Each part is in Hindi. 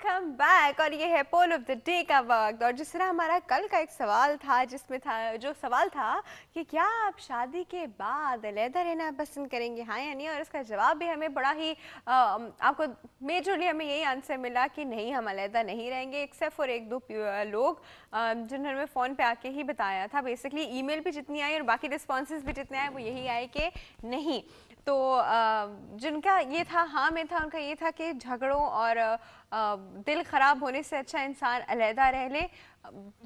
Welcome back. और ये है पोल ऑफ द डे का वक्त। और जिस तरह हमारा कल का एक सवाल था जिसमें था जो सवाल था कि क्या आप शादी के बाद अलहदा रहना पसंद करेंगे, हाँ या नहीं। और इसका जवाब भी हमें बड़ा ही आपको मेजरली हमें यही आंसर मिला कि नहीं, हम अलहदा नहीं रहेंगे, एक्सेप्ट फॉर एक दो लोग जिन्होंने हमें फ़ोन पे आके ही बताया था। बेसिकली ईमेल भी जितनी आई और बाकी रिस्पॉन्सेज भी जितने आए वो यही आए कि नहीं। तो जिनका ये था हाँ में था, उनका ये था कि झगड़ों और दिल ख़राब होने से अच्छा इंसान अलहदा रह ले,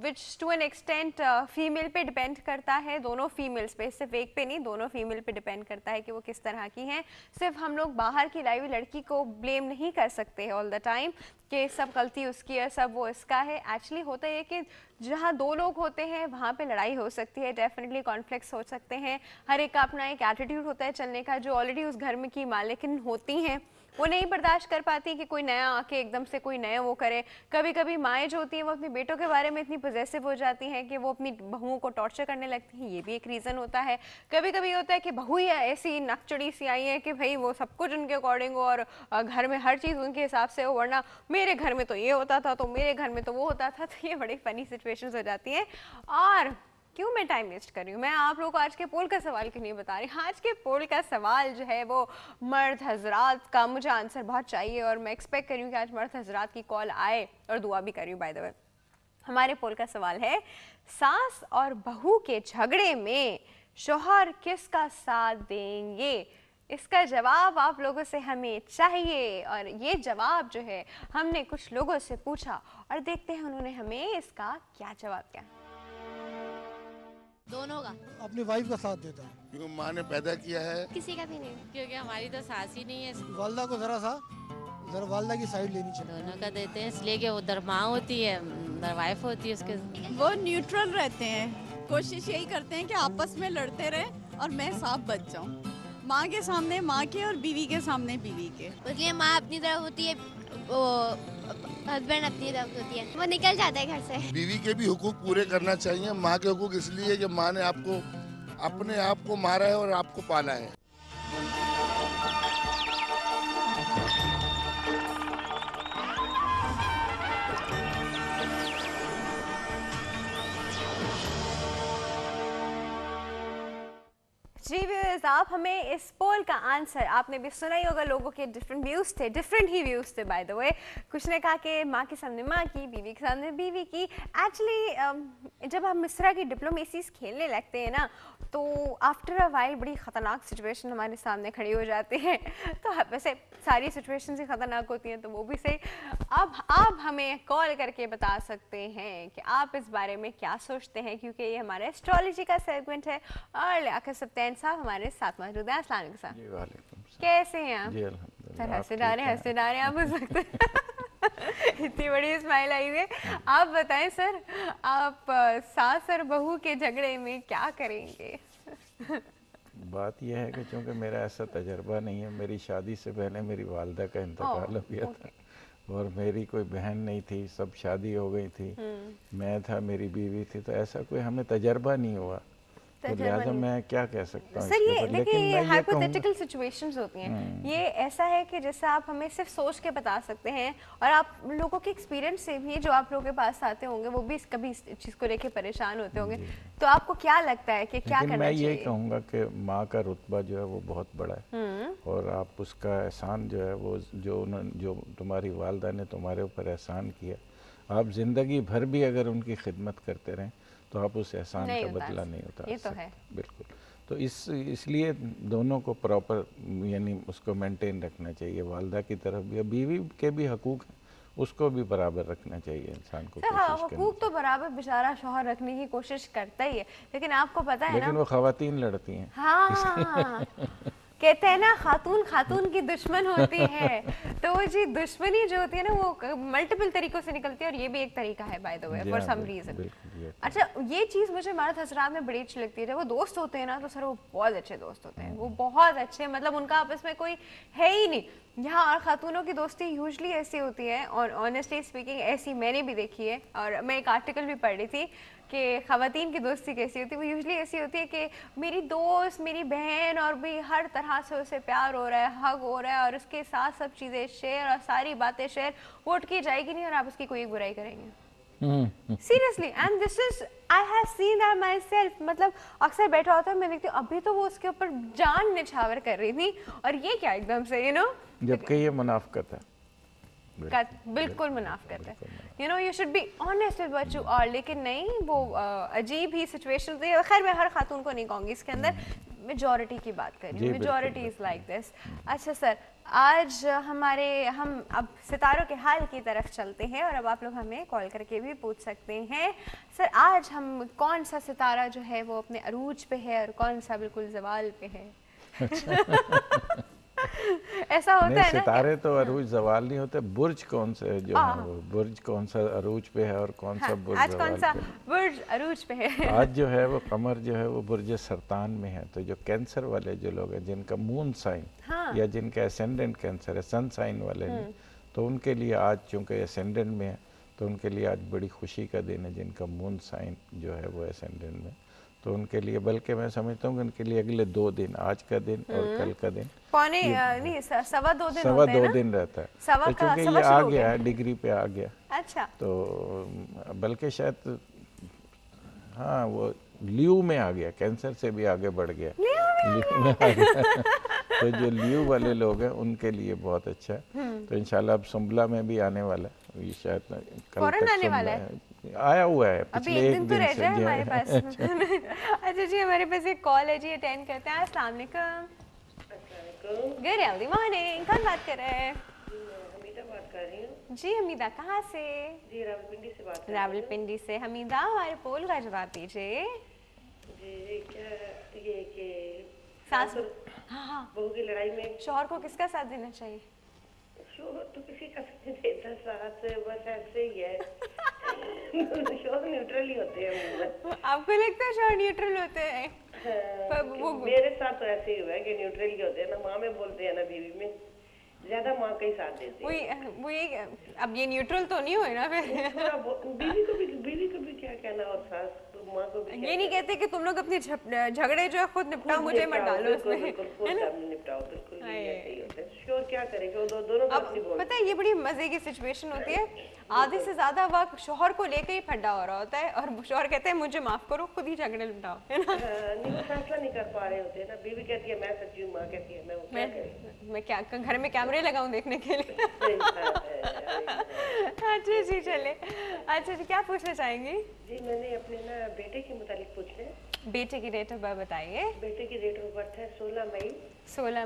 विच टू एन एक्सटेंट फीमेल पे डिपेंड करता है, दोनों फीमेल्स पे, सिर्फ एक पे नहीं, दोनों फीमेल पे डिपेंड करता है कि वो किस तरह की हैं। सिर्फ हम लोग बाहर की लाई हुई लड़की को ब्लेम नहीं कर सकते ऑल द टाइम कि सब गलती उसकी है, सब वो इसका है। एक्चुअली होता है कि जहाँ दो लोग होते हैं वहाँ पे लड़ाई हो सकती है, डेफिनेटली कॉन्फ्लिक्ट्स हो सकते हैं। हर एक का अपना एक एटीट्यूड होता है चलने का। जो ऑलरेडी उस घर में की मालिकिन होती हैं वो नहीं बर्दाश्त कर पाती कि कोई नया आके एकदम से कोई नया वो करे। कभी कभी माएँ जो होती हैं वो अपने बेटों के बारे में इतनी पॉजेसिव हो जाती हैं कि वो अपनी बहुओं को टॉर्चर करने लगती हैं, ये भी एक रीज़न होता है। कभी कभी होता है कि बहू ही ऐसी नकचड़ी सी आई है कि भाई वो सब कुछ उनके अकॉर्डिंग हो और घर में हर चीज़ उनके हिसाब से हो, वरना मेरे घर में तो ये होता था, तो मेरे घर में तो वो होता था। तो ये बड़ी फनी सिचुएशंस हो जाती हैं। और क्यों मैं टाइम वेस्ट कर रही हूँ, मैं आप लोगों को आज के पोल का सवाल क्यों नहीं बता रही। आज के पोल का सवाल जो है वो मर्द हजरात का, मुझे आंसर बहुत चाहिए और मैं एक्सपेक्ट कर रही हूँ कि आज मर्द हजरात की कॉल आए, और दुआ भी कर रही हूँ बाय द वे। हमारे पोल का सवाल है, सास और बहू के झगड़े में शौहर किसका साथ देंगे। इसका जवाब आप लोगों से हमें चाहिए। और ये जवाब जो है हमने कुछ लोगों से पूछा और देखते हैं उन्होंने हमें इसका क्या जवाब दिया। दोनों का। अपनी वाइफ का साथ देता है क्योंकि माँ ने पैदा किया है। किसी का भी नहीं, क्योंकि हमारी तो सास ही नहीं है। वालदा को जरा वालदा की साइड लेनी चाहिए। दोनों का देते हैं इसलिए कि उधर माँ होती है, उधर वाइफ होती है उसके। वो न्यूट्रल रहते हैं, कोशिश यही करते हैं कि आपस में लड़ते रहें और मैं साफ बच जाऊं। माँ के सामने माँ के और बीवी के सामने बीवी के। उसलिए माँ अपनी तरफ होती है, वो हस्बैंड अपनी तरफ होती है, वो निकल जाता है घर से। बीवी के भी हुकूक पूरे करना चाहिए। माँ के हुकूक इसलिए कि माँ ने आपको अपने आप को मारा है और आपको पाला है। जी व्यूअर्स, आप हमें इस पोल का आंसर, आपने भी सुना ही होगा, लोगों के डिफरेंट व्यूज़ थे, डिफरेंट ही व्यूज़ थे बाय द वे। कुछ ने कहा कि माँ के सामने माँ की, बीवी के सामने बीवी की। एक्चुअली जब हम इस तरह की डिप्लोमेसीज खेलने लगते हैं ना, तो आफ्टर अ वाइल बड़ी ख़तरनाक सिचुएशन हमारे सामने खड़ी हो जाती है। तो वैसे सारी सिचुएशन ही ख़तरनाक होती हैं, तो वो भी सही। अब आप हमें कॉल करके बता सकते हैं कि आप इस बारे में क्या सोचते हैं, क्योंकि ये हमारा एस्ट्रोलॉजी का सेगमेंट है। और लियाकत सफ्तान साहब हमारे साथ मौजूद हैं। अस्सलाम वालेकुम जी, वालेकुम सलाम। कैसे हैं आप? जी अल्हम्दुलिल्लाह। हंसे डारे आप हो सकते इतनी बड़ी स्माइल आई हुई है। आप बताएं सर, आप सास और बहू के झगड़े में क्या करेंगे? बात यह है कि चूँकि मेरा ऐसा तजर्बा नहीं है, मेरी शादी से पहले मेरी वालदा का इंतकाल हो गया था और मेरी कोई बहन नहीं थी, सब शादी हो गई थी, मैं था, मेरी बीवी थी, तो ऐसा कोई हमें तजर्बा नहीं हुआ। तो लिहाजा मैं क्या कह सकता हूँ सर, ये देखिए ये हाइपोथेटिकल कहूँगा सिचुएशंस होती हैं। ये ऐसा है कि जैसे आप हमें सिर्फ सोच के बता सकते हैं, और आप लोगों के एक्सपीरियंस से भी, जो आप लोगों के पास आते होंगे वो भी कभी इस चीज़ को लेके परेशान होते होंगे, तो आपको क्या लगता है कि क्या करना मैं चाहिए? ये कहूँगा कि माँ का रुतबा जो है वो बहुत बड़ा है, और आप उसका एहसान जो है वो जो तुम्हारी वालदा ने तुम्हारे ऊपर एहसान किया, आप ज़िंदगी भर भी अगर उनकी खिदमत करते रहें तो आप उस एहसान का बदला नहीं उतार सकते। बिल्कुल। तो इसलिए दोनों को प्रॉपर यानी उसको मेंटेन रखना चाहिए। वालदा की तरफ भी, बीवी के भी हकूक़ हैं, उसको भी बराबर रखना चाहिए इंसान को। हकूक तो बराबर बेचारा शौहर रखने की कोशिश करता ही है, लेकिन आपको पता है लेकिन ना, वो खवातीन लड़ती हैं। हाँ कहते हैं ना, खातून खातून की दुश्मन होती है। तो वो जी दुश्मनी जो होती है ना, वो मल्टीपल तरीकों से निकलती है, और ये भी एक तरीका है by the way, for some reason. अच्छा, ये चीज़ मुझे मर्द हजरात में बड़ी अच्छी लगती है। जब वो दोस्त होते हैं ना, तो सर वो बहुत अच्छे दोस्त होते हैं, वो बहुत अच्छे, मतलब उनका आपस में कोई है ही नहीं। यहाँ और ख़ातूनों की दोस्ती यूजली ऐसी होती है, और ऑनेस्टली स्पीकिंग ऐसी मैंने भी देखी है, और मैं एक आर्टिकल भी पढ़ रही थी कि ख़वातीन की दोस्ती कैसी होती है। वो यूजली ऐसी होती है कि मेरी दोस्त, मेरी बहन, और भी हर तरह से उसे प्यार हो रहा है, हग हो रहा है, और उसके साथ सब चीज़ें शेयर और सारी बातें शेयर, वो उठ की जाएगी नहीं और आप उसकी कोई बुराई करेंगे। Seriously, and this is I have seen that my self. मतलब अक्सर बैठा होता है, मैं देखती हूँ अभी तो वो उसके ऊपर जान निछावर कर रही थी, और ये क्या एकदम से जबकि ये मुनाफकत है, बिल्कुल मुनाफकत है। You should be honest with what you are, लेकिन नहीं, वो अजीब ही सिचुएशन होती है। खैर मैं हर खातून को नहीं कहूँगी, इसके अंदर मेजॉरिटी की बात कर रही हूँ, मेजॉरिटी इज लाइक दिस। अच्छा सर, आज हम अब सितारों के हाल की तरफ चलते हैं, और अब आप लोग हमें कॉल करके भी पूछ सकते हैं सर, आज हम कौन सा सितारा जो है वो अपने अरूज पे है और कौन सा बिल्कुल जवाल पे है? ऐसा होता है ना, सितारे तो अरूज जवाल नहीं होते, बुर्ज कौन से जो है वो बुर्ज कौन सा अरूज पे है और कौन सा बुर्ज आज कौन सा जवाल पे बुर्ज अरूज पे है? है। आज जो है वो कमर जो है वो बुर्ज सरतान में है, तो जो कैंसर वाले जो लोग हैं जिनका मून साइन या जिनका एसेंडेंट कैंसर है, सन साइन वाले नहीं, तो उनके लिए आज चूंकि एसेंडेंट में है तो उनके लिए आज बड़ी खुशी का दिन है, जिनका मून साइन जो है वो एसेंडेंट में, तो उनके लिए, बल्कि मैं समझता हूँ कि उनके लिए अगले 2 दिन, आज का दिन और कल का दिन, पौने नहीं सवा 2 दिन सवा होते हैं 2 ना? दिन रहता है। सवा तो का चूंकि सवा ये शुरू आ हो गया है, डिग्री पे आ गया, अच्छा, तो बल्कि शायद हाँ वो ल्यू में आ गया, कैंसर से भी आगे बढ़ गया, ल्यू में आ गया। तो जो ल्यू वाले लोग हैं उनके लिए बहुत अच्छा है। तो इंशाल्लाह अब सुंबला में भी आने वाला है, ये शायद कल फौरन तक आने वाला सुंबला आया हुआ है अभी पिछले एक 1 दिन तो दिन रह से जाए जी हमारे हाँ। पास। अच्छा जी, हमारे पास एक कॉल है जी, अटेंड करते हैं। अस्सलाम वालेकुम। गुड अर्ली मॉर्निंग, कौन बात कर रहे हैं? हमीदा बात कर रही हूँ। जी हमीदा, कहाँ से? जी रावलपिंडी से बात कर रही हूँ। रावलपिंडी से। हमीदा, हमारे पोल का जवाब दीजिए। जी क्या ये कि सास, हाँ, बहू की लड़ाई में शौहर को किसका साथ देना चाहिए? शोहर तो किसी का नहीं देता साथ, बस ऐसे ही है। शोहर न्यूट्रल ही होते हैं अमूमन। आपको लगता है शौहर न्यूट्रल होते हैं? पर वो मेरे साथ तो ऐसे ही हुआ है कि न्यूट्रल ही होते हैं, ना माँ में बोलते हैं ना बीवी में, ज्यादा माँ का ही साथ देते हैं। वो ये अब ये न्यूट्रल तो नहीं हुए ना फिर? बीवी को भी क्या कहना, और सास माँ को भी ये नहीं कहते कि तुम लोग अपने झगड़े जो है खुद निपटाओ, मुझे मत डालो उसमें, है ना? निपटाओ, बिल्कुल ऐसे ही होता है। शोर क्या करेगा, दोनों अब पता है ये बड़ी मजे की सिचुएशन होती है, आधे से ज्यादा वक्त शोहर को लेकर ही फड्डा हो रहा होता है, और शोहर कहते हैं मुझे माफ करो, खुद ही झगड़े निपटाओ, है ना? नहीं, फैसला नहीं कर पा रहे होते ना, बीवी कहती है मैं सच्ची हूँ, माँ कहती है मैं क्या घर में कैमरे लगाऊं देखने के लिए? अच्छा जी, चले। अच्छा जी, क्या पूछना चाहेंगी? जी मैंने अपने ना बेटे के मुतालिक पूछना है। बेटे की डेट ऑफ बर्थ बताइए। बेटे की डेट ऑफ बर्थ है 16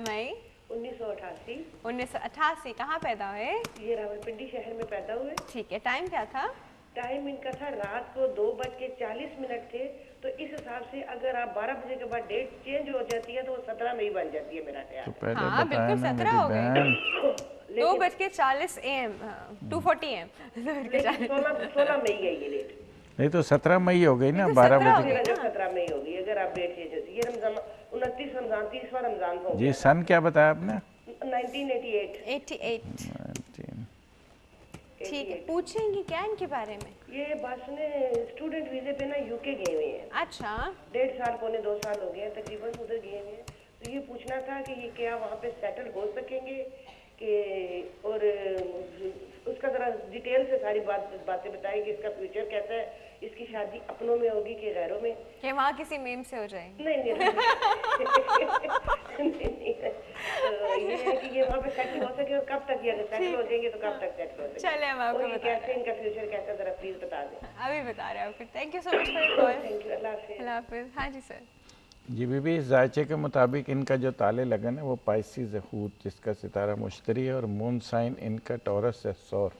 मई 1988। 1988। कहाँ पैदा हुए? ये रावलपिंडी शहर में पैदा हुए। ठीक है, टाइम क्या था? टाइम इनका था रात को 2:40 थे, तो इस हिसाब से अगर आप 12 बजे के बाद डेट चेंज हो जाती है तो वो 17 मई बन जाती है मेरा ख्याल। तो पहले हाँ बिल्कुल 17 हो गए। 2:40 AM 2:40 AM 16 मई है ये डेट। नहीं तो 17 मई हो गई ना, 12 बजे। 17 मई होगी अगर आप डेट चेंज होती है। ये रमजान 29 रमजान 30वां रमजान हो जी। सन क्या बताया आपने? 1988। ठीक है, पूछेंगी क्या इनके बारे में? ये बस ने स्टूडेंट वीजे पे ना यूके गए हुए हैं। अच्छा। 1.5 साल पौने 2 साल हो गए हैं तकरीबन उधर गए हुए हैं। तो ये पूछना था कि ये क्या वहाँ पे सेटल हो सकेंगे कि, और उसका जरा डिटेल से सारी बातें बताएंगे, इसका फ्यूचर कैसा है, इसकी शादी अपनों में होगी कि गैरों में, कि वहाँ किसी मेम से हो जाएगी? नहीं तो ये है कि ये वहाँ पे सेटल हो सके, और कब तक ये अगर सेटल हो जाएंगे तो कब तक सेटल हो सके। चले हम आपको और कैसे इनका फ्यूचर कैसा, जरा प्लीज बता दें। अभी बता रहे हैं आपको। Thank you so much for your call. Thank you, अल्लाह हाफिज़। अल्लाह हाफिज़। हाँ जी सर। जी बीबी, इस जायचे के मुताबिक इनका जो ताले लगन है वो पाइसिस है, हूत जिसका सितारा मुश्तरी है, और मून साइन इनका टॉरस है, सौर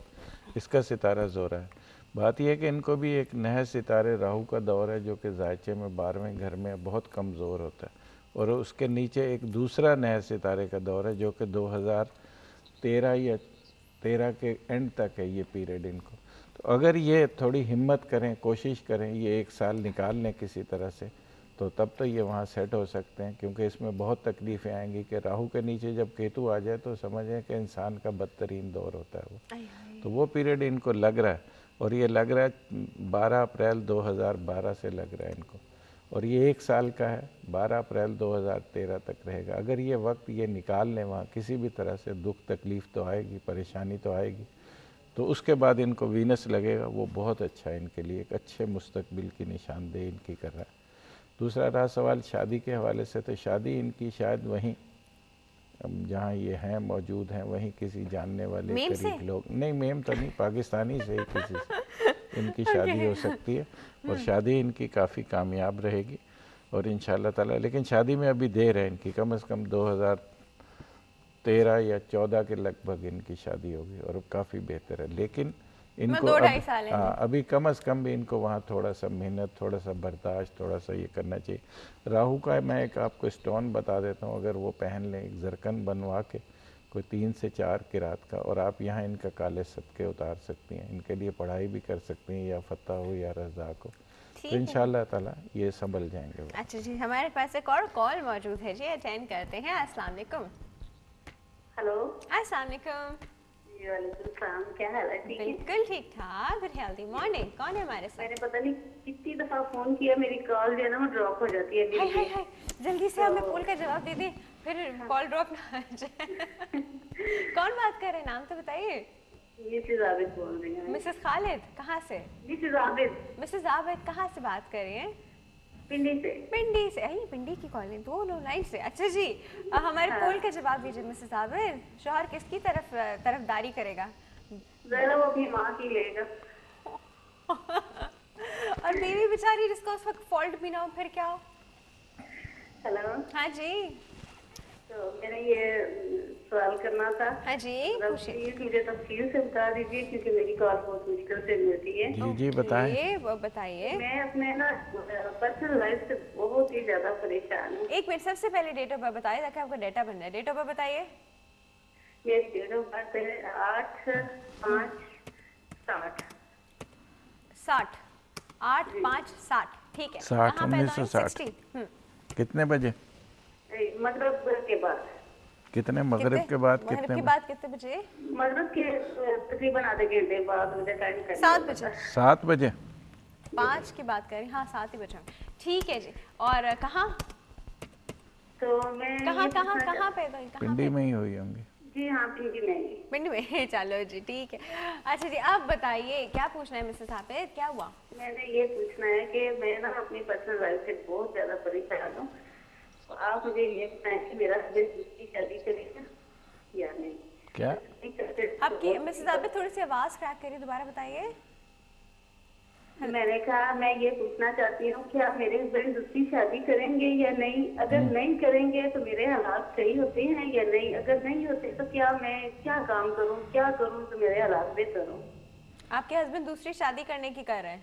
इसका सितारा जोरा है। बात यह है कि इनको भी एक नए सितारे राहु का दौर है जो कि जायचे में 12वें घर में बहुत कमज़ोर होता है, और उसके नीचे एक दूसरा नए सितारे का दौर है जो कि 2013 या 13 के एंड तक है ये पीरियड इनको। तो अगर ये थोड़ी हिम्मत करें, कोशिश करें, ये 1 साल निकाल लें किसी तरह से, तो तब तो ये वहाँ सेट हो सकते हैं, क्योंकि इसमें बहुत तकलीफ़ें आएंगी कि राहु के नीचे जब केतु आ जाए तो समझें कि इंसान का बदतरीन दौर होता है वो। तो वो पीरियड इनको लग रहा है, और ये लग रहा है 12 अप्रैल 2012 से लग रहा है इनको, और ये 1 साल का है, 12 अप्रैल 2013 तक रहेगा। अगर ये वक्त ये निकाल लें वहाँ, किसी भी तरह से दुख तकलीफ़ तो आएगी, परेशानी तो आएगी, तो उसके बाद इनको वीनस लगेगा, वो बहुत अच्छा है इनके लिए, एक अच्छे मुस्तकबिल की निशानदेही इनकी कर रहा है। दूसरा रहा सवाल शादी के हवाले से, तो शादी इनकी शायद वहीं जहाँ ये हैं मौजूद हैं वहीं किसी जानने वाले करीब लोग, नहीं मेम तो नहीं, पाकिस्तानी से ही किसी से इनकी शादी हो सकती है, और शादी इनकी काफ़ी कामयाब रहेगी और इंशाअल्लाह ताला। लेकिन शादी में अभी देर है इनकी, कम से कम 2013 या 14 के लगभग इनकी शादी होगी, और काफ़ी बेहतर है। लेकिन इनको 2-2.5 साल है। अभी कम से कम भी इनको वहाँ थोड़ा सा मेहनत, थोड़ा सा बर्दाश्त, थोड़ा सा ये करना चाहिए। राहु का मैं एक आपको स्टोन बता देता हूँ, अगर वो पहन लें, एक जरकन बनवा के कोई 3 से 4 किरात का, और आप यहाँ इनका काले सदके उतार सकती हैं, इनके लिए पढ़ाई भी कर सकती हैं, या फतह हो या रज़ाक हो, तो इंशाअल्लाह ताला ये संभल जाएंगे। अच्छा जी, हमारे पास एक और कॉल मौजूद है जी, अटेंड करते हैं। अस्सलाम वालेकुम। हेलो, अस्सलाम वालेकुम। वालेकुम सलाम, क्या हाल है? ठीक है, बिल्कुल ठीक ठाक, गुड हेल्दी मॉर्निंग। कौन है हमारे साथ? मैंने पता नहीं कितनी दफा फोन किया, मेरी कॉल जो है ना वो ड्रॉप हो जाती है। हाय हाय हाय, जल्दी से हमें पोल का जवाब दे दे, फिर कॉल ड्रॉप ना हो जाए। कौन बात कर रहे हैं, नाम तो बताइए। मिसेस आबिद बोल रही हैं। मिसेस खालिद, कहाँ से? मिसेस आबिद। मिसेस आबिद कहाँ से बात कर रही हैं? पिंडी से। पिंडी से? अरे पिंडी की कॉलिंग, दोनों लाइन से। अच्छा जी, हमारे पोल का जवाब दीजिए मिसेस आबिद, शौहर किसकी तरफदारी करेगा? जरा वो अपनी माँ की लेगा। और बीवी बेचारी जिसका उस वक्त फॉल्ट भी ना हो, फिर क्या हो? हेलो, हाँ जी, तो मैंने ये सवाल करना था। हाँ जी, प्लीज मुझे तफसील से बता दीजिए, क्योंकि मेरी कॉल बहुत मुश्किल से मिलती है। जी जी बताएं। बताइए। मैं अपने ना पर्सनल लाइफ से बहुत ही ज्यादा परेशान हूँ। एक मिनट, सबसे पहले डेट ऑफ बर्थ बताइए ताकि आपका डेटा बन जाए। डेट ऑफ बर्थ बताइए। मेरी डेट ऑफ बर्थ है 8/5/60। 60, 8/5/60, ठीक है। 60, 1960। कितने बजे? मगरिब के बाद। कितने मगरिब के बाद? कितने के बाद कितने बजे? मगरिब के तकरीबन आधे घंटे बाद मुझे टाइम करना। 7 बजे। 7 बजे? 5 की बात करें, हाँ 7 ही बजे, ठीक है जी। और कहाँ? तो मैं कहाँ पैदा हुई? पिंडी में ही हुई होंगी। जी हाँ, पिंडी में। पिंडी में, चलो जी ठीक है। अच्छा जी, अब बताइए क्या पूछना है मिसेस आबिद, क्या हुआ? मैंने ये पूछना है कि मैं ना अपनी पर्सनल लाइफ से बहुत ज्यादा परेशान हूँ, तो आप मुझे ये बताएं कि मेरा हस्बैंड दूसरी शादी करेगा या नहीं। क्या आपकी मिसेस आबिद थोड़ी सी आवाज क्रैक करिए, दोबारा बताइए। मैंने कहा मैं ये पूछना चाहती हूँ कि आप मेरे हस्बैंड दूसरी शादी करेंगे या नहीं, अगर नहीं करेंगे तो मेरे हालात सही होते हैं या नहीं, अगर नहीं होते तो मैं क्या काम करूँ, क्या करूँ तो मेरे हालात बेहतर हो। आपके हस्बैंड दूसरी शादी करने की कर रहे हैं?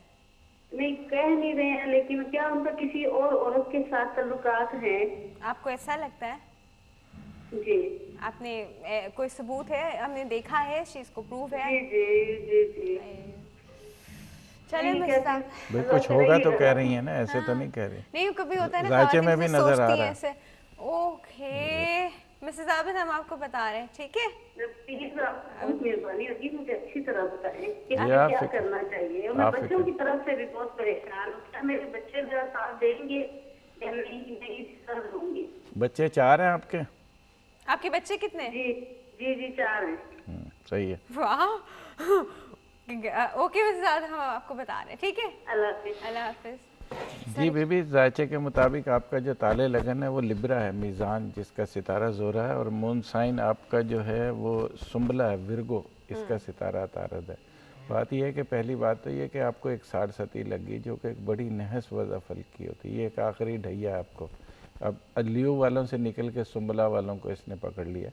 नहीं, कह नहीं रहे हैं, लेकिन क्या उनका किसी और औरत के साथ ताल्लुकात हैं? आपको ऐसा लगता है? जी। आपने कोई सबूत है? हमने देखा है इस चीज को, प्रूफ है? जी जी जी जी। चलिए मिसेस आबिद, कुछ होगा तो कह रही है ना, ऐसे तो नहीं कह रही। नहीं, कभी होता है ना, जायचे में भी नजर आ रहा है ऐसे। ओके मिसेस आबिद, हम आपको बता रहे हैं, ठीक है? प्लीज बहुत मेहरबानी होगी, मुझे अच्छी तरह बताएं कि हमें या क्या करना चाहिए। मैं बच्चों की तरफ से भी बहुत परेशान हूँ, क्या मेरे बच्चे मेरा साथ देंगे या नहीं कर दूंगी। बच्चे 4 हैं आपके? आपके बच्चे कितने? जी जी जी 4 हैं। सही है। वाह, ओके मिसेस आबिद, हम आपको बता रहे हैं, ठीक है? अल्लाह हाफिज। अल्लाह हाफिज। जी बीबी, जायचे के मुताबिक आपका जो ताले लगन है वो लिब्रा है, मीज़ान जिसका सितारा ज़ोरा है, और मून साइन आपका जो है वो सुंबला है, विरगो इसका सितारा तारद है। बात यह है कि पहली बात तो ये कि आपको एक 60 सती लगी, जो कि एक बड़ी नहस वज़ा फल की होती है, ये एक आखिरी ढैया है आपको। अब लियो वालों से निकल के सुंबला वालों को इसने पकड़ लिया,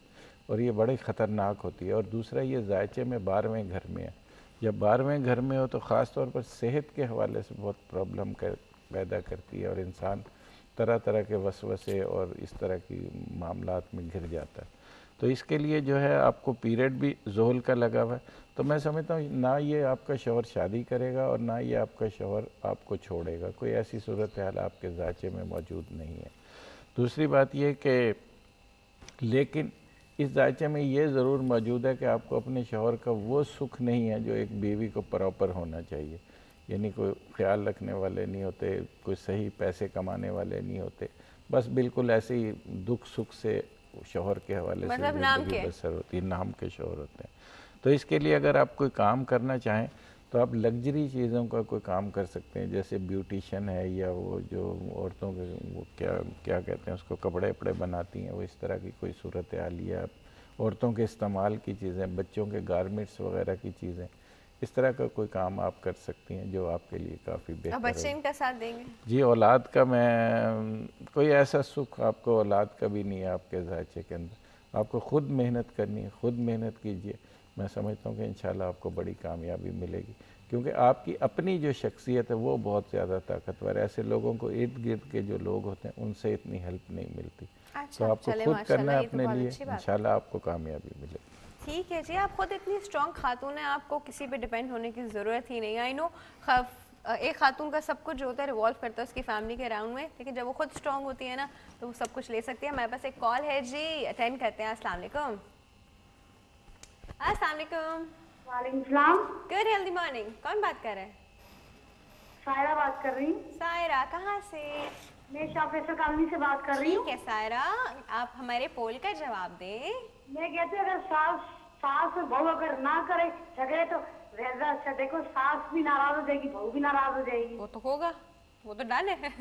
और ये बड़ी ख़तरनाक होती है। और दूसरा, ये जायचे में 12वें घर में है। जब 12वें घर में हो तो ख़ास तौर पर सेहत के हवाले से बहुत प्रॉब्लम पैदा करती है, और इंसान तरह तरह के वसवसे और इस तरह की मामलात में घिर जाता है। तो इसके लिए जो है आपको पीरियड भी ज़ोहल का लगा हुआ है, तो मैं समझता हूँ ना ये आपका शौहर शादी करेगा और ना ये आपका शौहर आपको छोड़ेगा। कोई ऐसी सूरत हाल आपके ज़ाचे में मौजूद नहीं है। दूसरी बात ये कि लेकिन इस ज़ायचे में ये ज़रूर मौजूद है कि आपको अपने शौहर का वो सुख नहीं है जो एक बीवी को प्रॉपर होना चाहिए। यानी कोई ख्याल रखने वाले नहीं होते, कोई सही पैसे कमाने वाले नहीं होते, बस बिल्कुल ऐसे ही दुख सुख से शौहर के हवाले से ज़िंदगी बसर होती है, नाम के शौहर होते हैं। तो इसके लिए अगर आप कोई काम करना चाहें तो आप लग्जरी चीज़ों का कोई काम कर सकते हैं, जैसे ब्यूटिशन है या वो जो औरतों के वो क्या कहते हैं उसको, कपड़े वपड़े बनाती हैं, वो इस तरह की कोई सूरत हाल, या औरतों के इस्तेमाल की चीज़ें, बच्चों के गारमेंट्स वगैरह की चीज़ें, इस तरह का कोई काम आप कर सकती हैं जो आपके लिए काफ़ी बेहतर है। बच्चे इनका साथ देंगे? जी, औलाद का मैं कोई ऐसा सुख आपको औलाद का भी नहीं है आपके ज़ायचे के अंदर। आपको ख़ुद मेहनत करनी है, ख़ुद मेहनत कीजिए। मैं समझता हूँ कि इंशाल्लाह आपको बड़ी कामयाबी मिलेगी, क्योंकि आपकी अपनी जो शख्सियत है वो बहुत ज़्यादा ताकतवर है। ऐसे लोगों को इर्द गिर्द के जो लोग होते हैं उनसे इतनी हेल्प नहीं मिलती। तो आपको खुद करना है अपने लिए, इंशाल्लाह आपको कामयाबी मिलेगी। ठीक है जी, आप खुद इतनी स्ट्रॉन्ग खातून हैं, आपको किसी पे डिपेंड होने की ज़रूरत ही नहीं। आई नो एक खातून का सब कुछ जो होता है रिवॉल्व करता है उसकी फैमिली के अराउंड में, लेकिन जब वो खुद स्ट्रॉन्ग होती है ना तो वो सब कुछ ले सकती है। हमारे पास एक कॉल है जी, अटेंड करते हैं। अस्सलाम वालेकुम। अस्सलाम वालेकुम। वालेकुम सलाम। Good healthy morning. कौन बात कर रहे हैं? सायरा बात कर रही हूँ। सायरा कहाँ से? मैं शाफेसर कॉलोनी से बात कर रही हूँ। ठीक है सायरा, आप हमारे पोल का जवाब दें। मैं कहती हूँ अगर सास और बहू अगर ना करे झगड़े तो ज्यादा अच्छा। देखो सास भी नाराज हो जाएगी, बहू भी नाराज हो जाएगी। वो तो होगा, वो तो डन है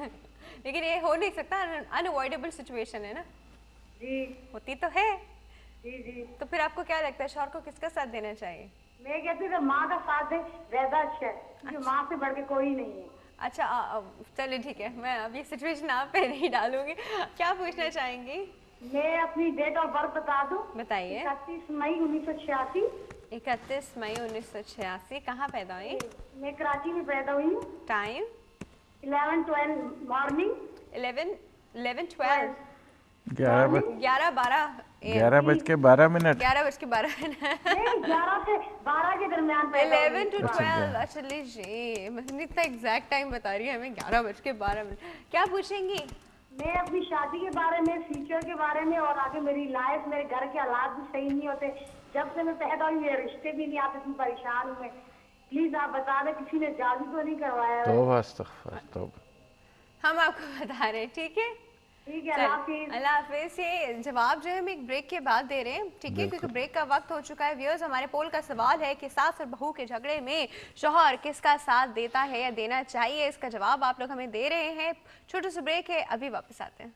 लेकिन ये हो नहीं सकता, अनअवॉइडेबल सिचुएशन है ना। जी होती तो है। जी जी। तो फिर आपको क्या लगता है शौहर को किसका साथ देना चाहिए? मैं कहती हूँ माँ का साथ दे ज्यादा अच्छा है, क्योंकि माँ से बढ़ के कोई नहीं है। अच्छा चलिए ठीक है, मैं अब ये सिचुएशन आप पे नहीं डालूंगी। क्या पूछना चाहेंगी? मैं अपनी डेट ऑफ बर्थ बता दूं? बताइए। 31 मई 1986। 31 मई 1986। कहाँ पैदा हुई? मैं कराची में पैदा हुई हूँ। टाइम? 11-12 मॉर्निंग। 11-12 11 बज के 12 मिनट। 11 बज के 12 मिनट 11 से 12 के दरमियान। 11 to 12। अच्छा लीजिए, मैं इतना एग्जैक्ट टाइम बता रही है हमें, 11 बज के 12 मिनट। क्या पूछेंगी? मैं अपनी शादी के बारे में, फ्यूचर के बारे में, और आगे मेरी लाइफ, मेरे घर के हालात भी सही नहीं होते। जब से मैं पैदा हुई मेरे रिश्ते भी नहीं आते, इतनी परेशान हूँ मैं। प्लीज आप बता दें किसी ने जादू तो नहीं करवाया? तो हम आपको बता रहे हैं, ठीक है? ठीक है, अल्लाह हाफिज़। ये जवाब जो है हम एक ब्रेक के बाद दे रहे हैं, ठीक है, क्योंकि ब्रेक का वक्त हो चुका है। व्यूअर्स, हमारे पोल का सवाल है कि सास और बहू के झगड़े में शौहर किसका साथ देता है या देना चाहिए, इसका जवाब आप लोग हमें दे रहे हैं। छोटे से ब्रेक है, अभी वापस आते हैं।